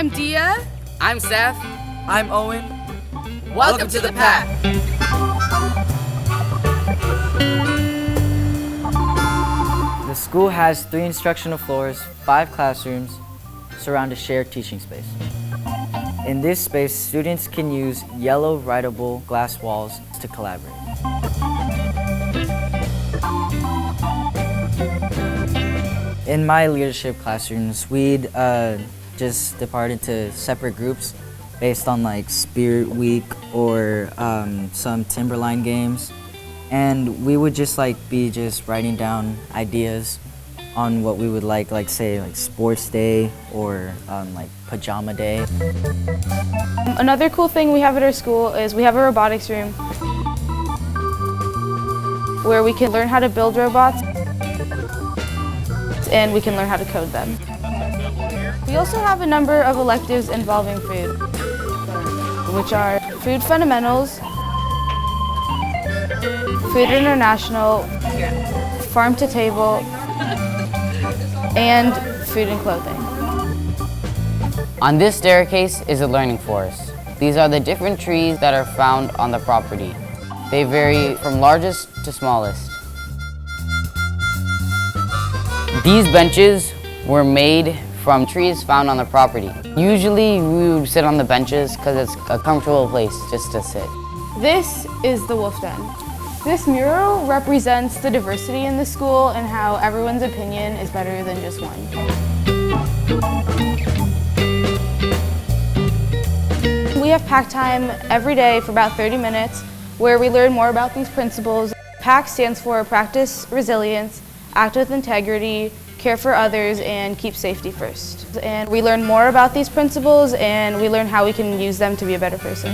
I'm Dia. I'm Seth. I'm Owen. Welcome to the pack. The school has 3 instructional floors, 5 classrooms, surround a shared teaching space. In this space, students can use yellow writeable glass walls to collaborate. In my leadership classrooms, we'd just depart into separate groups based on like Spirit Week or some Timberline games. And we would just be writing down ideas on what we would like say sports day or like pajama day. Another cool thing we have at our school is we have a robotics room where we can learn how to build robots and we can learn how to code them. We also have a number of electives involving food, which are food fundamentals, food international, farm to table, and food and clothing. On this staircase is a learning forest. These are the different trees that are found on the property. They vary from largest to smallest. These benches were made from trees found on the property. Usually we would sit on the benches because it's a comfortable place just to sit. This is the Wolf Den. This mural represents the diversity in the school and how everyone's opinion is better than just one. We have pack time every day for about 30 minutes where we learn more about these principles. PAC stands for Practice Resilience, Act with Integrity, Care for Others, and Keep Safety First. And we learn more about these principles and we learn how we can use them to be a better person.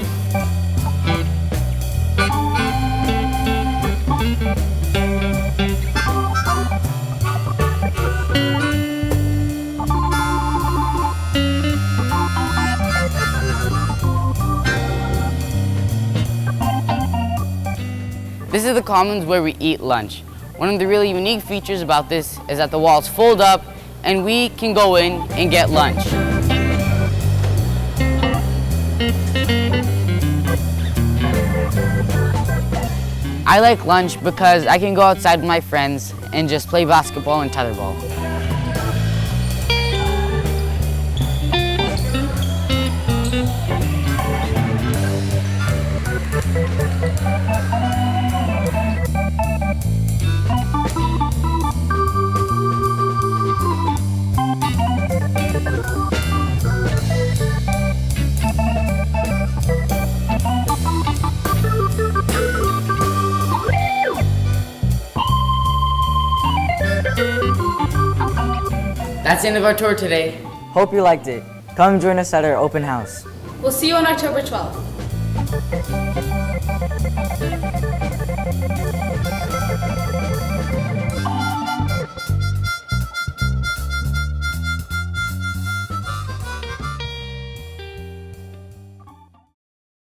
This is the commons where we eat lunch. One of the really unique features about this is that the walls fold up and we can go in and get lunch. I like lunch because I can go outside with my friends and just play basketball and tetherball. That's the end of our tour today. Hope you liked it. Come join us at our open house. We'll see you on October 12th.